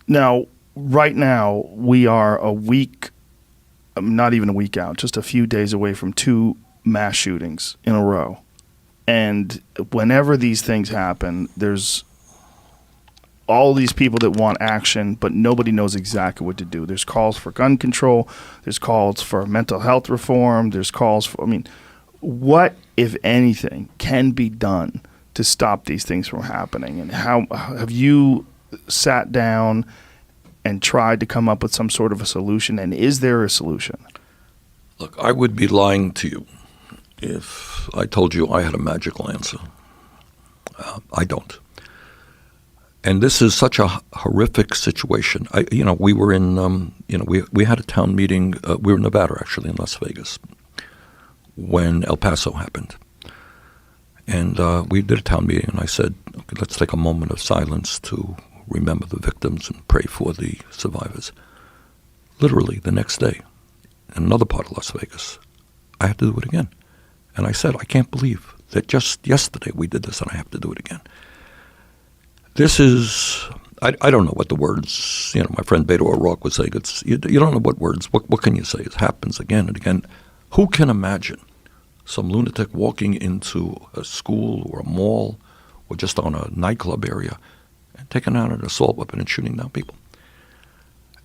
Now, right now, we are a week, not even a week out, just a few days away from 2 mass shootings in a row. And whenever these things happen, there's all these people that want action, but nobody knows exactly what to do. There's calls for gun control. There's calls for mental health reform. There's calls for, what, if anything, can be done to stop these things from happening? And how have you sat down and tried to come up with some sort of a solution? And is there a solution? Look, I would be lying to you if I told you I had a magical answer. I don't. And this is such a horrific situation. We were in, we had a town meeting. We were in Nevada, actually, in Las Vegas, when El Paso happened. And we did a town meeting, and I said, okay, let's take a moment of silence to remember the victims and pray for the survivors. Literally, the next day, in another part of Las Vegas, I had to do it again. And I said, I can't believe that just yesterday we did this, and I have to do it again. This is, I don't know what the words, my friend Beto O'Rourke was saying, you don't know what words, what can you say? It happens again and again. Who can imagine some lunatic walking into a school or a mall or just on a nightclub area and taking out an assault weapon and shooting down people?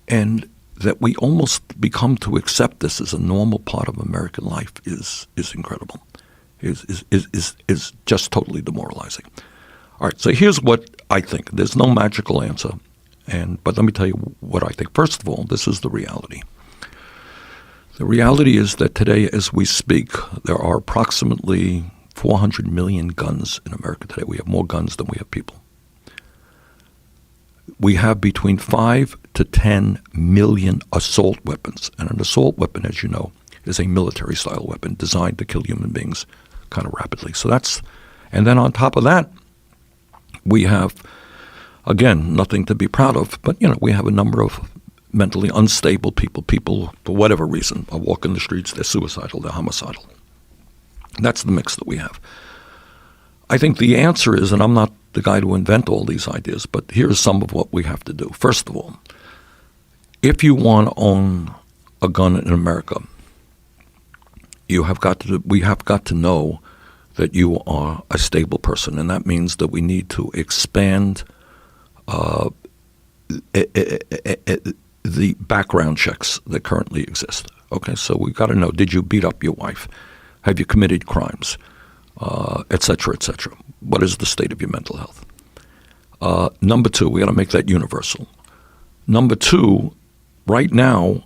And that we almost become to accept this as a normal part of American life is incredible, is just totally demoralizing. All right, so here's what I think. There's no magical answer, but let me tell you what I think. First of all, this is the reality. The reality is that today, as we speak, there are approximately 400 million guns in America today. We have more guns than we have people. We have between 5 to 10 million assault weapons. And an assault weapon, as you know, is a military-style weapon designed to kill human beings kind of rapidly. And then on top of that, we have, again, nothing to be proud of, but, we have a number of mentally unstable people, for whatever reason, are walking the streets, they're suicidal, they're homicidal. That's the mix that we have. I think the answer is, and I'm not the guy to invent all these ideas, but here's some of what we have to do. First of all, if you want to own a gun in America, we have got to know that you are a stable person, and that means that we need to expand the background checks that currently exist. Okay, so we've got to know, did you beat up your wife? Have you committed crimes? Et cetera, et cetera. What is the state of your mental health? Number 2, we got to make that universal. Number 2, right now,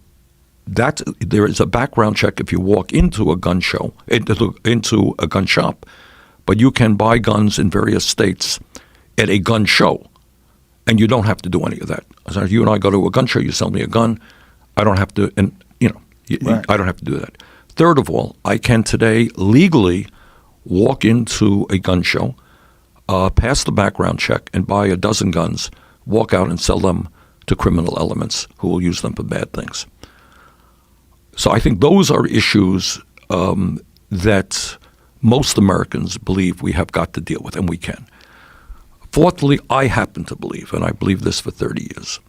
there is a background check if you walk into a gun show, into a gun shop, but you can buy guns in various states at a gun show, and you don't have to do any of that. So if you and I go to a gun show, you sell me a gun, I don't have to, right. I don't have to do that. Third of all, I can today legally walk into a gun show, pass the background check, and buy a dozen guns, walk out and sell them to criminal elements who will use them for bad things. So I think those are issues that most Americans believe we have got to deal with, and we can. Fourthly, I happen to believe, and I believe this for 30 years,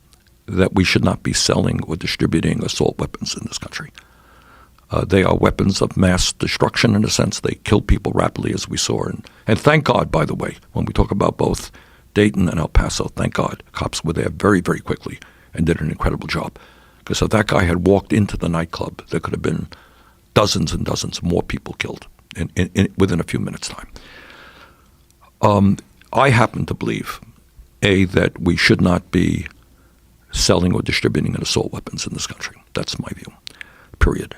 that we should not be selling or distributing assault weapons in this country. They are weapons of mass destruction in a sense. They kill people rapidly, as we saw. And thank God, by the way, when we talk about both Dayton and El Paso, thank God, cops were there very, very quickly and did an incredible job. Because if that guy had walked into the nightclub, there could have been dozens and dozens more people killed within a few minutes' time. I happen to believe, that we should not be selling or distributing assault weapons in this country. That's my view, period.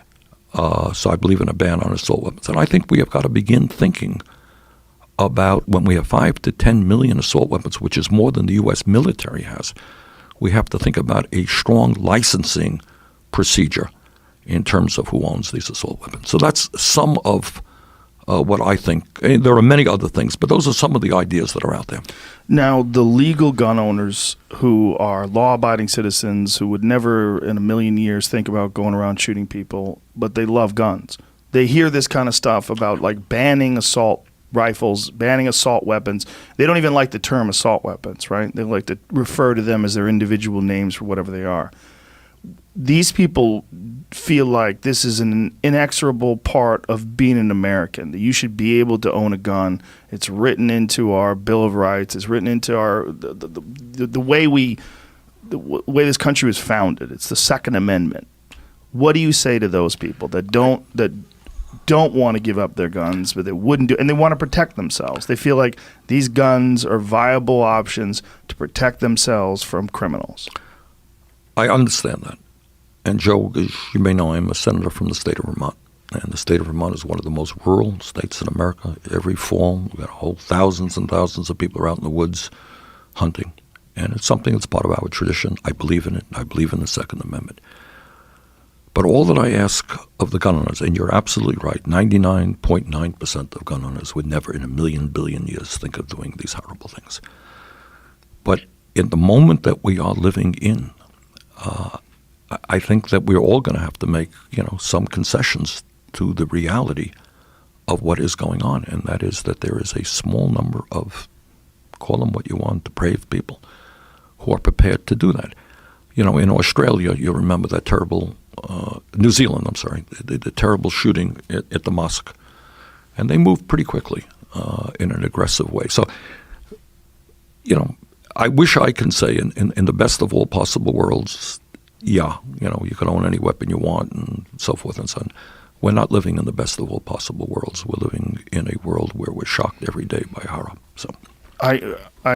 So I believe in a ban on assault weapons. And I think we have got to begin thinking about when we have 5 to 10 million assault weapons, which is more than the U.S. military has, we have to think about a strong licensing procedure in terms of who owns these assault weapons. So that's some of what I think. There are many other things, but those are some of the ideas that are out there. Now, the legal gun owners who are law-abiding citizens who would never in a million years think about going around shooting people, but they love guns. They hear this kind of stuff about like banning assault rifles, banning assault weapons. They don't even like the term assault weapons, right? They like to refer to them as their individual names for whatever they are. These people feel like this is an inexorable part of being an American, that you should be able to own a gun. It's written into our Bill of Rights. It's written into our the way this country was founded. It's the Second Amendment. What do you say to those people that don't want to give up their guns, but they wouldn't do, and they want to protect themselves? They feel like these guns are viable options to protect themselves from criminals. I understand that. And Joe, as you may know, I'm a senator from the state of Vermont. And the state of Vermont is one of the most rural states in America. Every fall, we've got whole thousands and thousands of people are out in the woods hunting. And it's something that's part of our tradition. I believe in it. I believe in the Second Amendment. But all that I ask of the gun owners, and you're absolutely right, 99.9% of gun owners would never in a million billion years think of doing these horrible things. But in the moment that we are living in, I think that we're all going to have to make, some concessions to the reality of what is going on, and that is that there is a small number of, call them what you want, depraved people who are prepared to do that. In Australia, you remember that terrible, New Zealand, I'm sorry, the terrible shooting at the mosque, and they moved pretty quickly in an aggressive way. So, I wish I can say in the best of all possible worlds, yeah, you can own any weapon you want and so forth and so on. We're not living in the best of all possible worlds. We're living in a world where we're shocked every day by horror. So, I